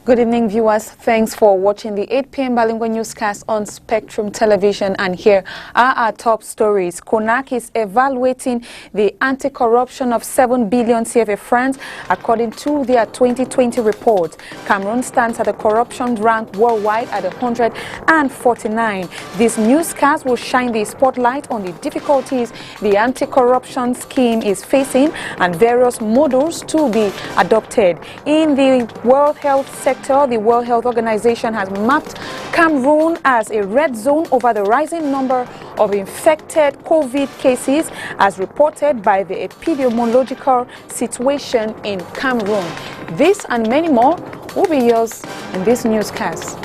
Good evening, viewers. Thanks for watching the 8 p.m. bilingual newscast on Spectrum Television. And here are our top stories. CONAC is evaluating the anti-corruption of 7 billion CFA francs according to their 2020 report. Cameroon stands at the corruption rank worldwide at 149. This newscast will shine the spotlight on the difficulties the anti-corruption scheme is facing and various models to be adopted. In the World Health sector, the World Health Organization has mapped Cameroon as a red zone over the rising number of infected COVID cases as reported by the epidemiological situation in Cameroon. This and many more will be yours in this newscast.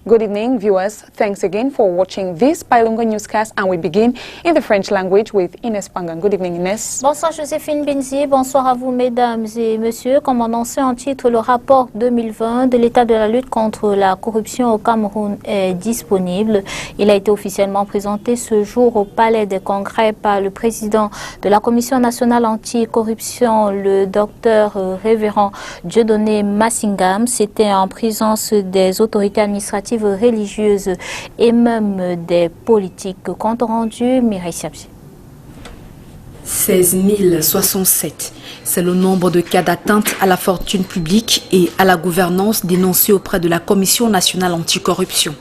Good evening, viewers. Thanks again for watching this bilingual newscast, and we begin in the French language with Inès Pangan. Good evening, Inès. Bonsoir, Joséphine Benzi. Bonsoir à vous, mesdames et messieurs. Comme annoncé en titre, le rapport 2020 de l'état de la lutte contre la corruption au Cameroun est disponible. Il a été officiellement présenté ce jour au Palais des Congrès par le président de la Commission nationale anti-corruption, le docteur révérend Dieudonné Massingam. C'était en présence des autorités administratives, religieuses et même des politiques. Compte rendu, Mireille Siabji. 16 067, c'est le nombre de cas d'atteinte à la fortune publique et à la gouvernance dénoncés auprès de la Commission nationale anticorruption.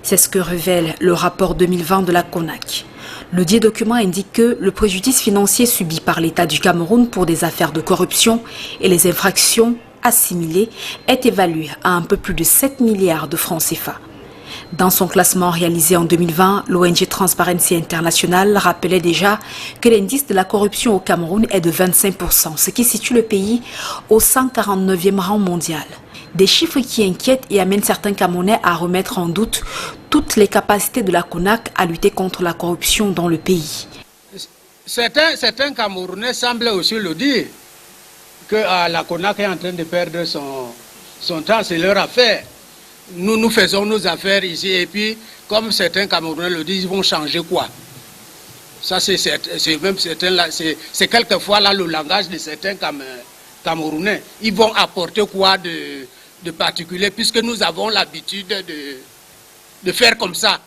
C'est ce que révèle le rapport 2020 de la CONAC. Le dit document indique que le préjudice financier subi par l'État du Cameroun pour des affaires de corruption et les infractions assimilé est évalué à un peu plus de 7 milliards de francs CFA. Dans son classement réalisé en 2020, l'ONG Transparency International rappelait déjà que l'indice de la corruption au Cameroun est de 25%, ce qui situe le pays au 149e rang mondial. Des chiffres qui inquiètent et amènent certains Camerounais à remettre en doute toutes les capacités de la CONAC à lutter contre la corruption dans le pays. Certains Camerounais semblent aussi le dire, que la CONAC est en train de perdre son temps, c'est leur affaire. Nous faisons nos affaires ici et puis, comme certains Camerounais le disent, ils vont changer quoi? Ça, c'est quelquefois là le langage de certains Camerounais. Ils vont apporter quoi de particulier puisque nous avons l'habitude de faire comme ça.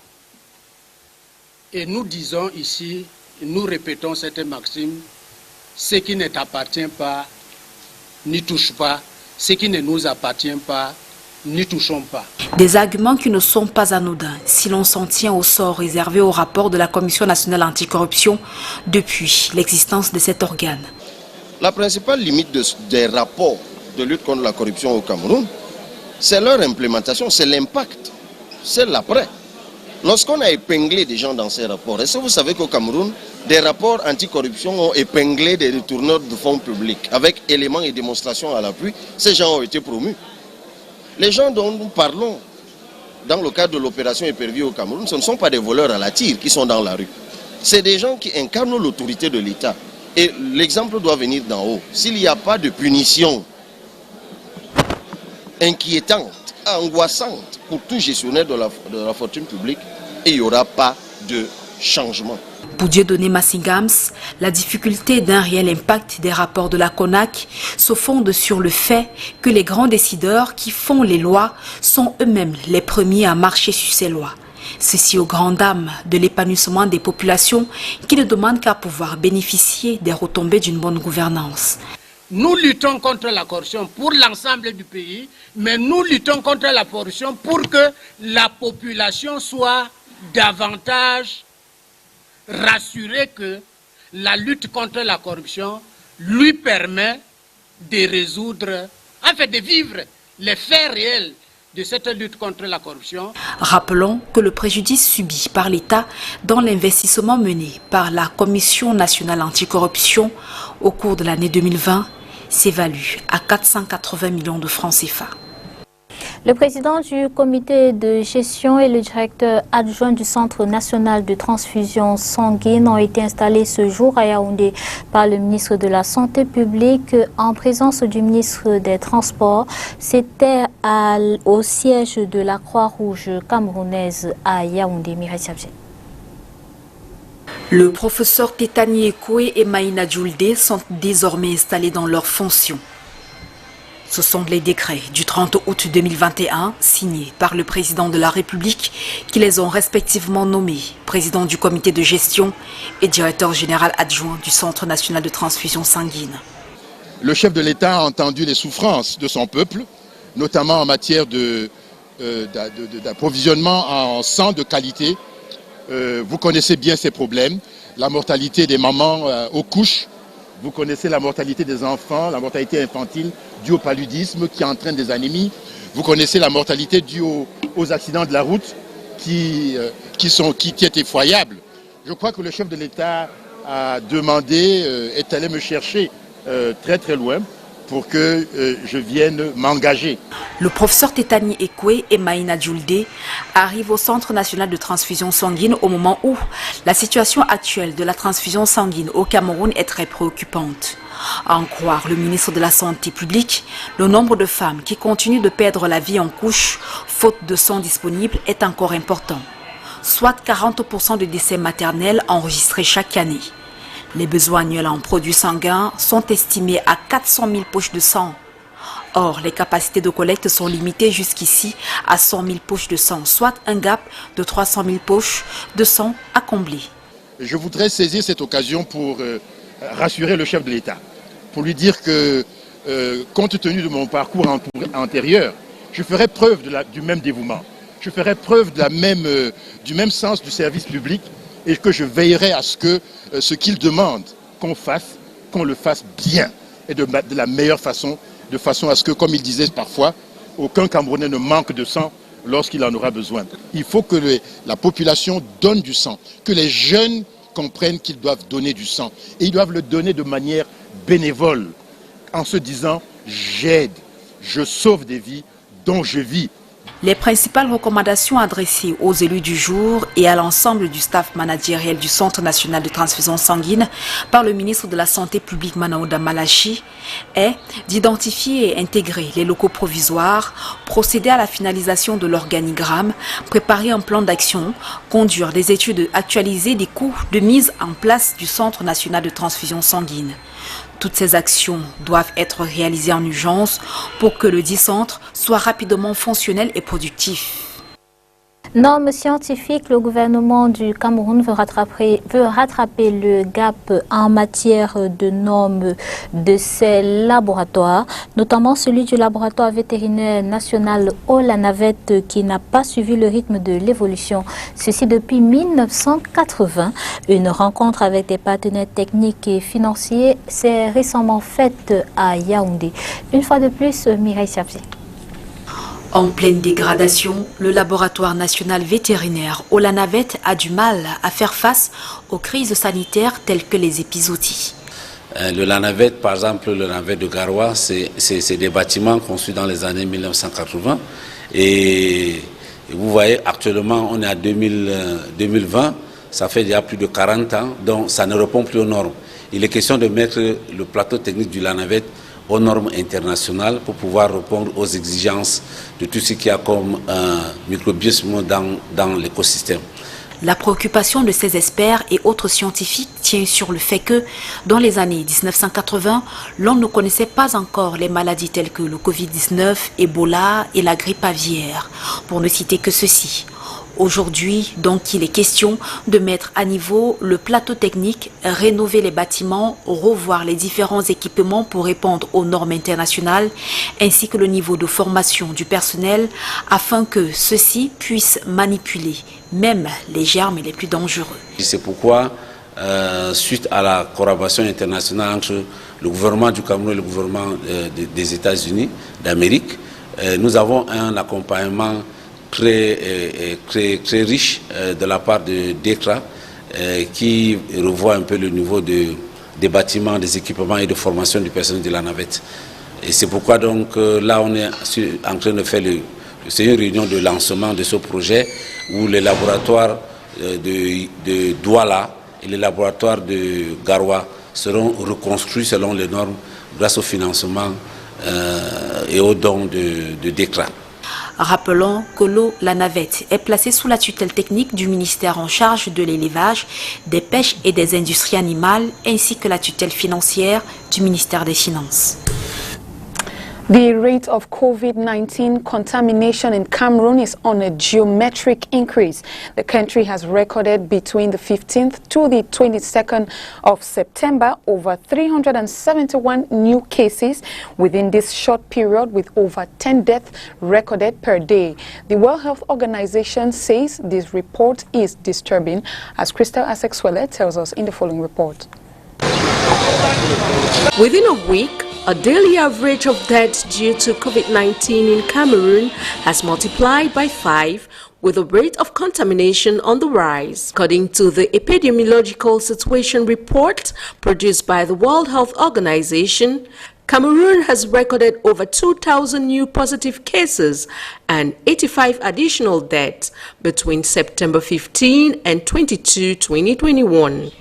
Et nous disons ici, nous répétons cette maxime, ce qui ne t'appartient pas, n'y touche pas, ce qui ne nous appartient pas, n'y touchons pas. Des arguments qui ne sont pas anodins si l'on s'en tient au sort réservé au rapport de la Commission nationale anticorruption depuis l'existence de cet organe. La principale limite des rapports de lutte contre la corruption au Cameroun, c'est leur implémentation, c'est l'impact, c'est l'après. Lorsqu'on a épinglé des gens dans ces rapports, est-ce que vous savez qu'au Cameroun, des rapports anticorruption ont épinglé des détourneurs de fonds publics avec éléments et démonstrations à l'appui? Ces gens ont été promus. Les gens dont nous parlons dans le cadre de l'opération épervier au Cameroun, ce ne sont pas des voleurs à la tire qui sont dans la rue. C'est des gens qui incarnent l'autorité de l'État. Et l'exemple doit venir d'en haut. S'il n'y a pas de punition inquiétante, angoissante pour tout gestionnaire de la fortune publique, et il n'y aura pas de changement. Pour Dieudonné Massingams, la difficulté d'un réel impact des rapports de la CONAC se fonde sur le fait que les grands décideurs qui font les lois sont eux-mêmes les premiers à marcher sur ces lois. Ceci aux grandes dames de l'épanouissement des populations qui ne demandent qu'à pouvoir bénéficier des retombées d'une bonne gouvernance. Nous luttons contre la corruption pour l'ensemble du pays, mais nous luttons contre la corruption pour que la population soit davantage rassurée que la lutte contre la corruption lui permet de résoudre, en fait de vivre les faits réels de cette lutte contre la corruption. Rappelons que le préjudice subi par l'État dans l'investissement mené par la Commission nationale anticorruption au cours de l'année 2020 s'évalue à 480 millions de francs CFA. Le président du comité de gestion et le directeur adjoint du Centre national de transfusion sanguine ont été installés ce jour à Yaoundé par le ministre de la Santé publique en présence du ministre des Transports. C'était au siège de la Croix-Rouge camerounaise à Yaoundé. Mireille Siabji. Le professeur Tétani Ekoué et Maïna Djoulde sont désormais installés dans leurs fonctions. Ce sont les décrets du 30 août 2021 signés par le président de la République qui les ont respectivement nommés président du comité de gestion et directeur général adjoint du Centre national de transfusion sanguine. Le chef de l'État a entendu les souffrances de son peuple, notamment en matière d'approvisionnement en sang de qualité. Vous connaissez bien ces problèmes, la mortalité des mamans aux couches. Vous connaissez la mortalité des enfants, la mortalité infantile due au paludisme qui entraîne des anémies. Vous connaissez la mortalité due aux accidents de la route qui est effroyable. Je crois que le chef de l'État a demandé, est allé me chercher très très loin pour que je vienne m'engager. Le professeur Tétani Ekwe et Maïna Djoulde arrivent au Centre national de transfusion sanguine au moment où la situation actuelle de la transfusion sanguine au Cameroun est très préoccupante. À en croire le ministre de la Santé publique, le nombre de femmes qui continuent de perdre la vie en couche, faute de sang disponible, est encore important. Soit 40% de décès maternels enregistrés chaque année. Les besoins annuels en produits sanguins sont estimés à 400 000 poches de sang. Or, les capacités de collecte sont limitées jusqu'ici à 100 000 poches de sang, soit un gap de 300 000 poches de sang à combler. Je voudrais saisir cette occasion pour rassurer le chef de l'État, pour lui dire que, compte tenu de mon parcours antérieur, je ferai preuve du même dévouement, je ferai preuve du même sens du service public et que je veillerai à ce que ce qu'il demande qu'on fasse, qu'on le fasse bien et de la meilleure façon, de façon à ce que, comme il disait parfois, aucun Camerounais ne manque de sang lorsqu'il en aura besoin. Il faut que la population donne du sang, que les jeunes comprennent qu'ils doivent donner du sang. Et ils doivent le donner de manière bénévole, en se disant « j'aide, je sauve des vies dont je vis ». Les principales recommandations adressées aux élus du jour et à l'ensemble du staff managériel du Centre national de transfusion sanguine par le ministre de la Santé publique Manaouda Malachi est d'identifier et intégrer les locaux provisoires, procéder à la finalisation de l'organigramme, préparer un plan d'action, conduire des études actualisées des coûts de mise en place du Centre national de transfusion sanguine. Toutes ces actions doivent être réalisées en urgence pour que le dit centre soit rapidement fonctionnel et productif. Normes scientifiques, le gouvernement du Cameroun veut rattraper le gap en matière de normes de ses laboratoires, notamment celui du laboratoire vétérinaire national Olanavette qui n'a pas suivi le rythme de l'évolution. Ceci depuis 1980. Une rencontre avec des partenaires techniques et financiers s'est récemment faite à Yaoundé. Une fois de plus, Mireille Sabzi. En pleine dégradation, le laboratoire national vétérinaire Olanavette a du mal à faire face aux crises sanitaires telles que les épizooties. Le Lanavette, par exemple, le Lanavette de Garoua, c'est des bâtiments construits dans les années 1980. Et vous voyez, actuellement, on est à 2020, ça fait déjà plus de 40 ans, donc ça ne répond plus aux normes. Il est question de mettre le plateau technique du Lanavette aux normes internationales pour pouvoir répondre aux exigences de tout ce qu'il y a comme microbisme dans l'écosystème. La préoccupation de ces experts et autres scientifiques tient sur le fait que, dans les années 1980, l'on ne connaissait pas encore les maladies telles que le Covid-19, Ebola et la grippe aviaire, pour ne citer que ceci. Aujourd'hui, donc, il est question de mettre à niveau le plateau technique, rénover les bâtiments, revoir les différents équipements pour répondre aux normes internationales, ainsi que le niveau de formation du personnel, afin que ceux-ci puissent manipuler même les germes les plus dangereux. C'est pourquoi, suite à la collaboration internationale entre le gouvernement du Cameroun et le gouvernement des États-Unis d'Amérique, nous avons un accompagnement très riche de la part de DECRA qui revoit un peu le niveau des bâtiments, des équipements et de formation du personnel de la navette. Et c'est pourquoi donc là on est en train de faire une réunion de lancement de ce projet où les laboratoires de Douala et les laboratoires de Garoua seront reconstruits selon les normes grâce au financement et aux dons de DECRA. Rappelons que l'Olanavette est placée sous la tutelle technique du ministère en charge de l'élevage, des pêches et des industries animales, ainsi que la tutelle financière du ministère des Finances. The rate of COVID-19 contamination in Cameroon is on a geometric increase. The country has recorded between the 15th to the 22nd of September over 371 new cases within this short period, with over 10 deaths recorded per day. The World Health Organization says this report is disturbing, as Crystal Asexwele tells us in the following report. Within a week, a daily average of deaths due to COVID-19 in Cameroon has multiplied by 5, with a rate of contamination on the rise. According to the Epidemiological Situation Report produced by the World Health Organization, Cameroon has recorded over 2,000 new positive cases and 85 additional deaths between September 15 and 22, 2021.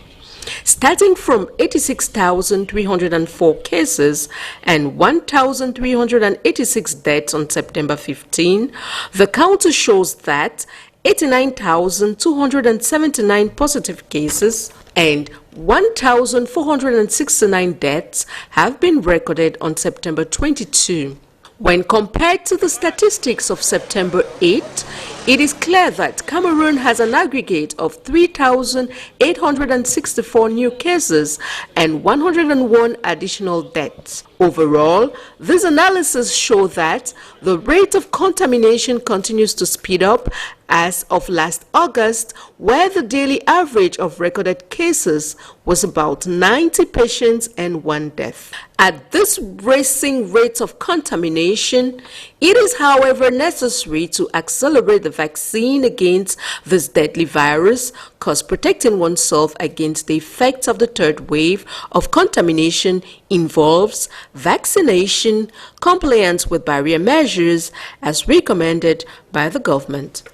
Starting from 86,304 cases and 1,386 deaths on September 15, the count shows that 89,279 positive cases and 1,469 deaths have been recorded on September 22. When compared to the statistics of September 8, it is clear that Cameroon has an aggregate of 3,864 new cases and 101 additional deaths. Overall, this analysis shows that the rate of contamination continues to speed up as of last August, where the daily average of recorded cases was about 90 patients and 1 death. At this racing rate of contamination, it is, however, necessary to accelerate the vaccine against this deadly virus, because protecting oneself against the effects of the third wave of contamination involves vaccination, compliance with barrier measures as recommended by the government.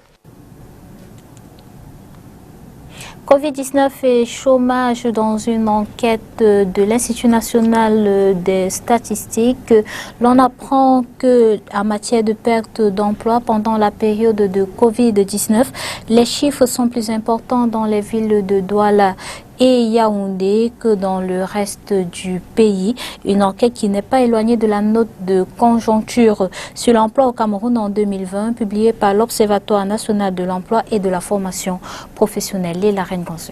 Covid-19 et chômage. Dans une enquête de l'Institut national des statistiques, l'on apprend que en matière de perte d'emploi pendant la période de Covid-19, les chiffres sont plus importants dans les villes de Douala et Yaoundé que dans le reste du pays. Une enquête qui n'est pas éloignée de la note de conjoncture sur l'emploi au Cameroun en 2020, publiée par l'Observatoire national de l'emploi et de la formation professionnelle. Léla Rengonzu.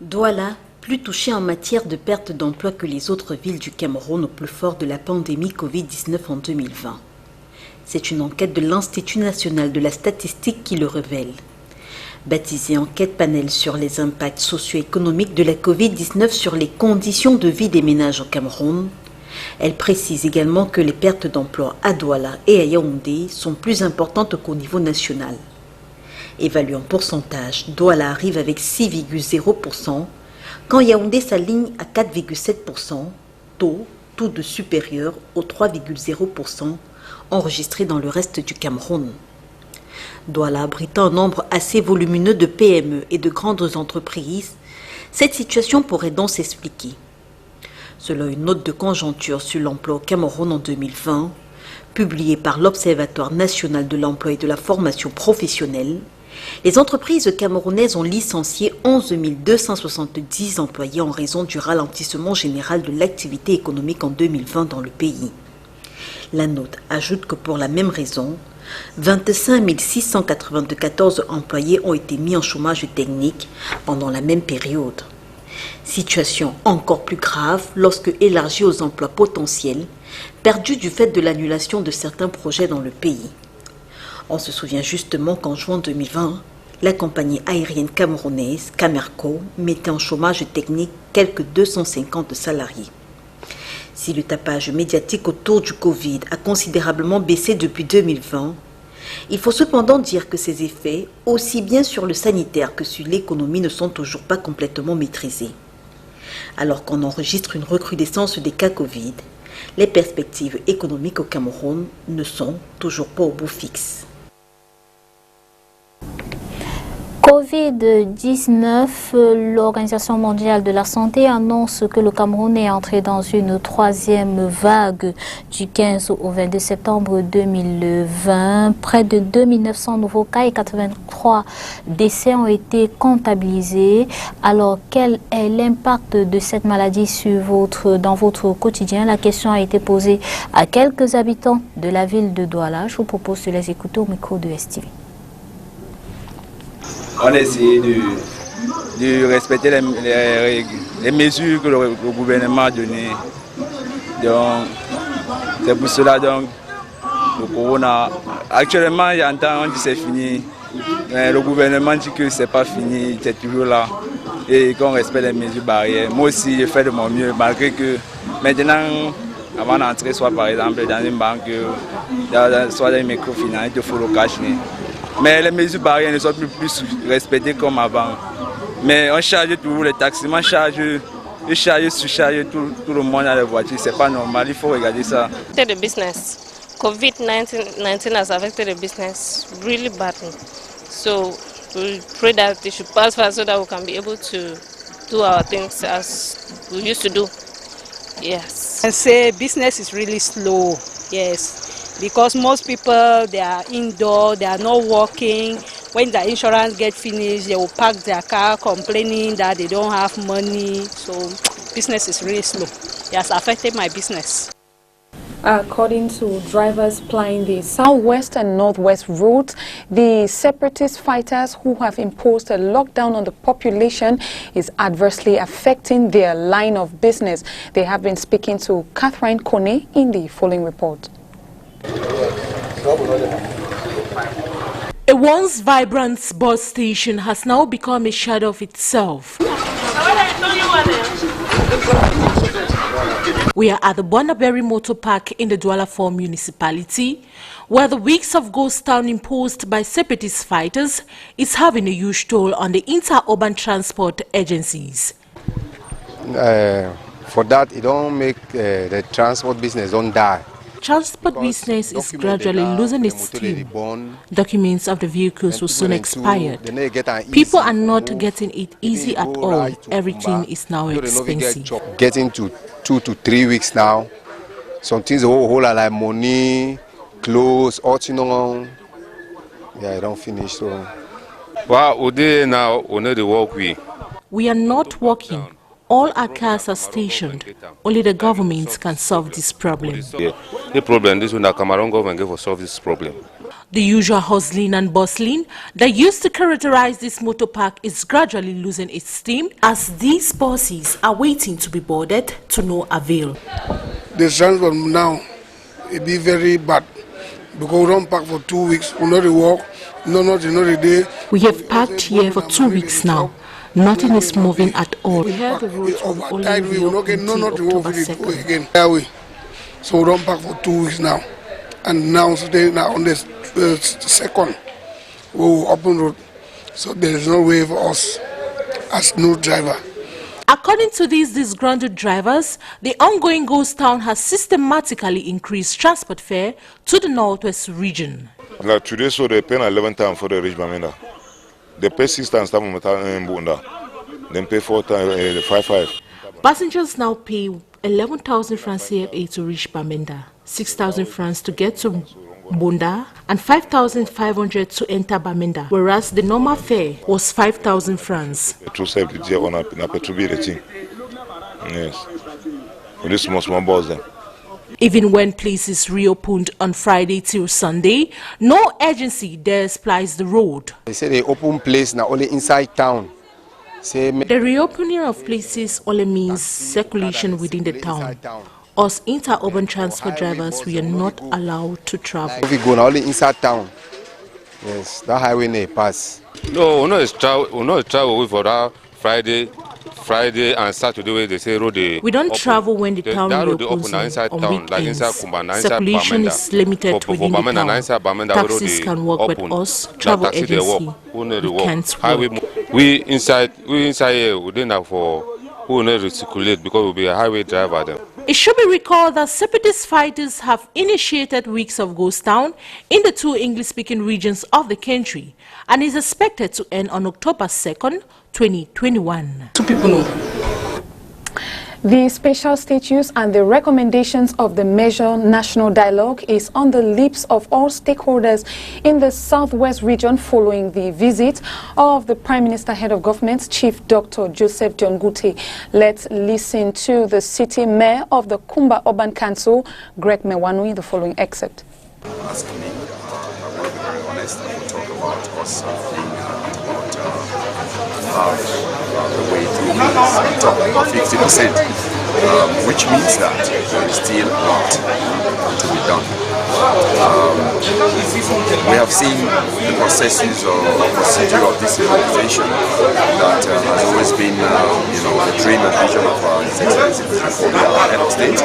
Douala, plus touchée en matière de perte d'emploi que les autres villes du Cameroun au plus fort de la pandémie Covid-19 en 2020. C'est une enquête de l'Institut national de la statistique qui le révèle. Baptisée Enquête panel sur les impacts socio-économiques de la Covid-19 sur les conditions de vie des ménages au Cameroun, elle précise également que les pertes d'emploi à Douala et à Yaoundé sont plus importantes qu'au niveau national. Évaluée en pourcentage, Douala arrive avec 6,0%, quand Yaoundé s'aligne à 4,7%, taux tout de supérieur aux 3,0% enregistrés dans le reste du Cameroun. Douala abritant un nombre assez volumineux de PME et de grandes entreprises, cette situation pourrait donc s'expliquer. Selon une note de conjoncture sur l'emploi au Cameroun en 2020, publiée par l'Observatoire national de l'emploi et de la formation professionnelle, les entreprises camerounaises ont licencié 11 270 employés en raison du ralentissement général de l'activité économique en 2020 dans le pays. La note ajoute que pour la même raison, 25 694 employés ont été mis en chômage technique pendant la même période. Situation encore plus grave lorsque élargie aux emplois potentiels, perdus du fait de l'annulation de certains projets dans le pays. On se souvient justement qu'en juin 2020, la compagnie aérienne camerounaise Camerco mettait en chômage technique quelques 250 salariés. Si le tapage médiatique autour du Covid a considérablement baissé depuis 2020, il faut cependant dire que ses effets, aussi bien sur le sanitaire que sur l'économie, ne sont toujours pas complètement maîtrisés. Alors qu'on enregistre une recrudescence des cas Covid, les perspectives économiques au Cameroun ne sont toujours pas au bout fixe. Covid-19, l'Organisation mondiale de la santé annonce que le Cameroun est entré dans une troisième vague du 15 au 22 septembre 2020. Près de 2900 nouveaux cas et 83 décès ont été comptabilisés. Alors, quel est l'impact de cette maladie dans votre quotidien? La question a été posée à quelques habitants de la ville de Douala. Je vous propose de les écouter au micro de STV. On a essayé de respecter les mesures que le gouvernement a données. Donc, c'est pour cela donc le corona. Actuellement, il y a un temps, on dit que c'est fini. Mais le gouvernement dit que c'est pas fini, c'est toujours là. Et qu'on respecte les mesures barrières. Moi aussi, j'ai fait de mon mieux, malgré que maintenant, avant d'entrer, soit par exemple dans une banque, soit dans une microfinance, il faut le cacher. Mais les mesures barrières ne sont plus respectées comme avant. Mais on charge toujours les taxis, on charge, surcharge tout le monde dans les voitures. C'est pas normal, il faut regarder ça. The business. COVID-19 has affected the business really badly. So we pray that it should pass fast so that we can be able to do our things as we used to do. Yes. I say business is really slow. Yes. Because most people, they are indoor, they are not working. When the insurance gets finished, they will park their car complaining that they don't have money. So business is really slow. It has affected my business. According to drivers plying the southwest and northwest routes, the separatist fighters who have imposed a lockdown on the population is adversely affecting their line of business. They have been speaking to Catherine Kone in the following report. A once vibrant bus station has now become a shadow of itself. We are at the Bonnaberry Motor Park in the Douala 4 municipality, where the weeks of ghost town imposed by separatist fighters is having a huge toll on the inter-urban transport agencies. For that, it don't make the transport business don't die. Transport business is gradually losing its steam. Documents of the vehicles will soon expire. People are not getting it easy at all. Everything is now expensive. Getting to 2 to 3 weeks now. Some things whole like money, clothes, all you know. Yeah, I don't finish so. Well, now we need to work with. We are not working. All our cars are stationed. Only the government can solve this problem. The problem is when the Cameroon government will solve this problem. The usual hustling and bustling that used to characterize this motor park is gradually losing its steam as these buses are waiting to be boarded to no avail. The transport now it be very bad because we don't park for 2 weeks. We not walk, not the day. We have parked here for 2 weeks now. Nothing is moving at all. We have the roads will only reopen until October 2nd. So we don't park for 2 weeks now. And now today, now on the 2nd, we will open road. So there is no way for us as new driver. According to these disgruntled drivers, the ongoing ghost town has systematically increased transport fare to the northwest region. Like today, so they pay 11 times for the reach Bamenda. They pay 6 times in Bunda. Then pay 4 times, 5. Passengers now pay 11,000 francs CFA to reach Bamenda, 6,000 francs to get to Bunda, and 5,500 to enter Bamenda, whereas the normal fare was 5,000 francs. Yes. This small bus then. Even when places reopened on Friday till Sunday, no agency dares plies the road. They say they open place now only inside town. The reopening of places only means circulation within the town. Us inter-urban transport drivers, we are not allowed to travel. If we go now only inside town, yes, that highway may pass. No, we not travel for that Friday and Saturday where they say road. We don't travel when the town reopens on weekends. Circulation is limited within the town. Taxis can work with us. Travel agency, we can't work. We inside here, we don't have for who will not circulate because we'll be a highway driver then. It should be recalled that separatist fighters have initiated weeks of ghost town in the two English-speaking regions of the country and is expected to end on October 2nd, 2021. Two people know. The special status and the recommendations of the Measure National Dialogue is on the lips of all stakeholders in the Southwest region following the visit of the Prime Minister, Head of Government, Chief Dr. Joseph John Gutte. Let's listen to the City Mayor of the Kumba Urban Council, Greg Mewanui, the following excerpt. Ask me, I will be very honest, I will talk about us being about the way through is top 50%, which means that there is still a lot to be done. We have seen the processes or procedure of this organization that has always been, the dream and vision of His Excellency our Head of State,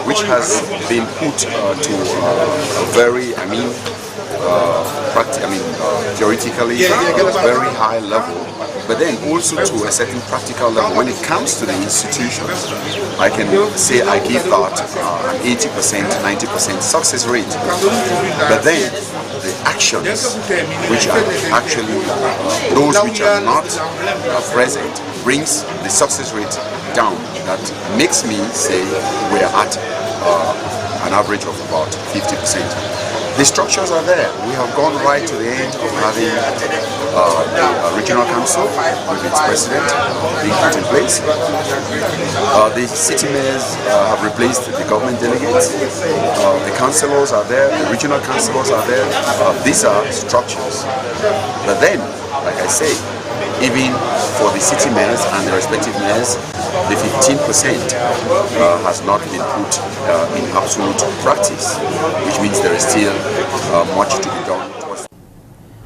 which has been put to a very, theoretically at a very high level, but then also to a certain practical level. When it comes to the institutions, I can say I give that an 80%, 90% success rate. But then the actions, which are actually those which are not present, brings the success rate down. That makes me say we're at an average of about 50%. The structures are there. We have gone right to the end of having the regional council with its president being put in place. The city mayors have replaced the government delegates. The councillors are there. The regional councillors are there. These are structures. But then, like I say, even for the city mayors and the respective mayors, the 15% has not been put in absolute practice, which means there is still much to be done.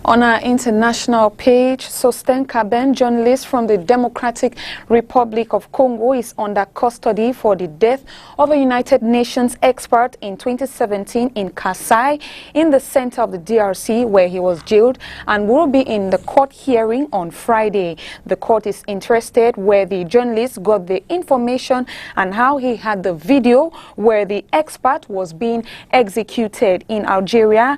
On our international page, Sosten Kaben, journalist from the Democratic Republic of Congo, is under custody for the death of a United Nations expert in 2017 in Kasai, in the center of the DRC, where he was jailed, and will be in the court hearing on Friday. The court is interested where the journalist got the information and how he had the video where the expert was being executed in Algeria.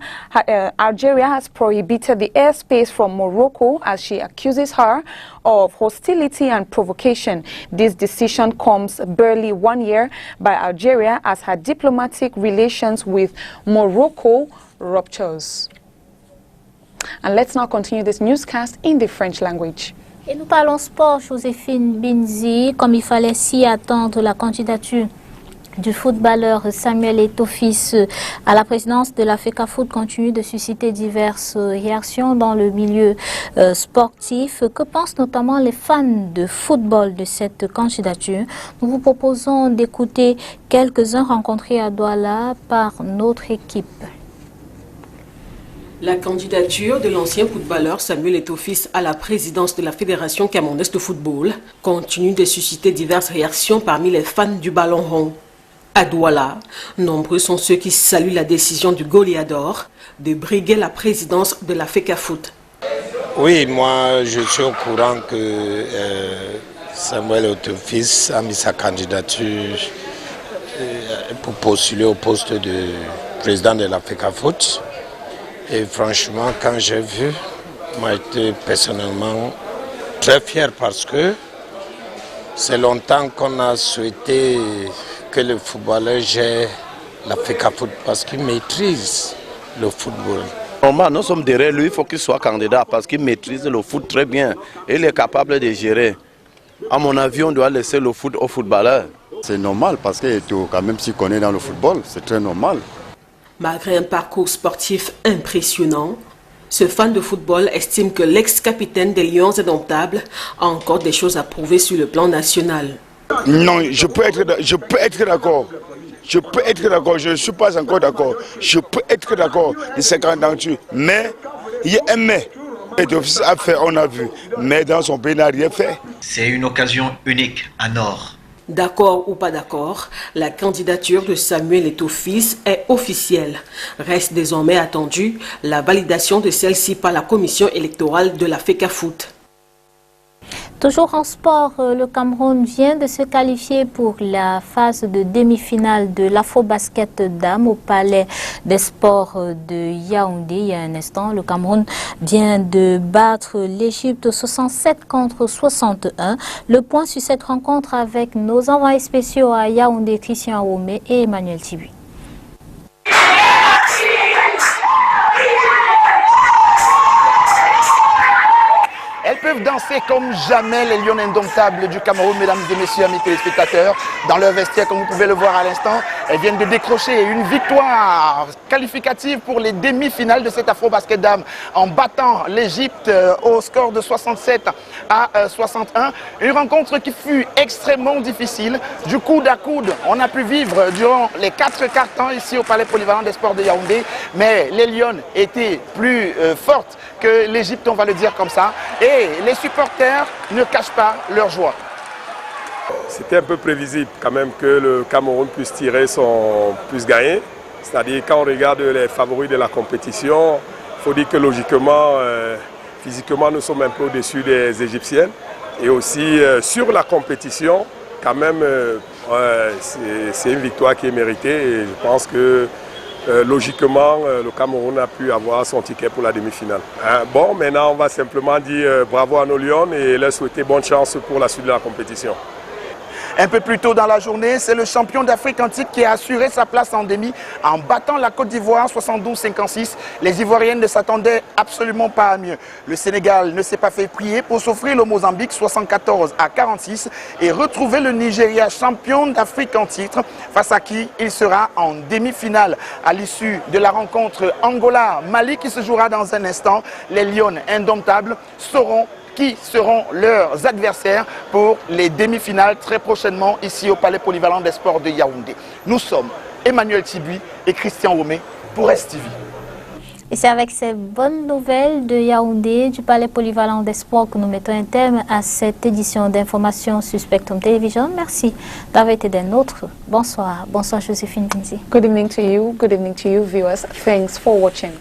Algeria has prohibited the airspace from Morocco as she accuses her of hostility and provocation. This decision comes barely 1 year by Algeria as her diplomatic relations with Morocco ruptures. And let's now continue this newscast in the French language. Et nous parlons sport, Joséphine Binzi, comme il fallait s'y attendre, la candidature du footballeur Samuel Eto'o-Fils à la présidence de la FECAFOOT continue de susciter diverses réactions dans le milieu sportif. Que pensent notamment les fans de football de cette candidature? Nous vous proposons d'écouter quelques-uns rencontrés à Douala par notre équipe. La candidature de l'ancien footballeur Samuel Eto'o-Fils à la présidence de la Fédération camerounaise de football continue de susciter diverses réactions parmi les fans du ballon rond. À Douala, nombreux sont ceux qui saluent la décision du Goliador de briguer la présidence de la FECAFOOT. Oui, moi je suis au courant que Samuel Eto'o-Fils a mis sa candidature pour postuler au poste de président de la FECAFOOT. Et franchement, quand j'ai vu, moi j'étais personnellement très fier parce que c'est longtemps qu'on a souhaité que le footballeur gère la FECAFOOT parce qu'il maîtrise le football. Normal, nous sommes derrière lui, il faut qu'il soit candidat parce qu'il maîtrise le foot très bien et il est capable de gérer. À mon avis, on doit laisser le foot aux footballeurs. C'est normal parce qu'il quand même s'y connaît dans le football, c'est très normal. Malgré un parcours sportif impressionnant, ce fan de football estime que l'ex-capitaine des Lions Indomptables a encore des choses à prouver sur le plan national. Non, je peux être d'accord. Je ne suis pas encore d'accord. Je peux être d'accord de ses candidatures. Mais il y a un mais. Eto'o-Fils a fait, on a vu. Mais dans son pays, il n'a rien fait. C'est une occasion unique à Nord. D'accord ou pas d'accord, la candidature de Samuel Eto'o-Fils est officielle. Reste désormais attendue la validation de celle-ci par la commission électorale de la FECAFOOT. Toujours en sport, le Cameroun vient de se qualifier pour la phase de demi-finale de l'Afro-Basket Dames au Palais des Sports de Yaoundé. Il y a un instant, le Cameroun vient de battre l'Égypte 67 contre 61. Le point sur cette rencontre avec nos envoyés spéciaux à Yaoundé, Christian Aoumé et Emmanuel Tibu. Elles peuvent danser comme jamais les lions indomptables du Cameroun, mesdames et messieurs, amis téléspectateurs. Dans leur vestiaire, comme vous pouvez le voir à l'instant, elles viennent de décrocher une victoire qualificative pour les demi-finales de cette Afro-Basket Dame en battant l'Égypte au score de 67 à 61. Une rencontre qui fut extrêmement difficile. Du coude à coude, on a pu vivre durant les 4 quarts temps ici au Palais Polyvalent des Sports de Yaoundé. Mais les Lions étaient plus fortes que l'Égypte, on va le dire comme ça. Et les supporters ne cachent pas leur joie. C'était un peu prévisible quand même que le Cameroun puisse gagner. C'est-à-dire quand on regarde les favoris de la compétition, il faut dire que logiquement, physiquement, nous sommes un peu au-dessus des Égyptiennes. Et aussi sur la compétition, quand même, c'est une victoire qui est méritée. Et je pense que logiquement, le Cameroun a pu avoir son ticket pour la demi-finale. Bon, maintenant, on va simplement dire bravo à nos Lions et leur souhaiter bonne chance pour la suite de la compétition. Un peu plus tôt dans la journée, c'est le champion d'Afrique antique qui a assuré sa place en demi en battant la Côte d'Ivoire 72-56. Les Ivoiriennes ne s'attendaient absolument pas à mieux. Le Sénégal ne s'est pas fait prier pour s'offrir le Mozambique 74-46 et retrouver le Nigeria champion d'Afrique en titre, face à qui il sera en demi-finale. À l'issue de la rencontre Angola-Mali qui se jouera dans un instant, les Lions indomptables sauront qui seront leurs adversaires pour les demi-finales très prochainement ici au Palais Polyvalent des Sports de Yaoundé. Nous sommes Emmanuel Tibu et Christian Aoumé pour STV. Et c'est avec ces bonnes nouvelles de Yaoundé, du Palais Polyvalent des Sports, que nous mettons un terme à cette édition d'information sur Spectrum Television. Merci d'avoir été des nôtres. Bonsoir. Bonsoir Joséphine Binzi. Good evening to you, viewers. Thanks for watching.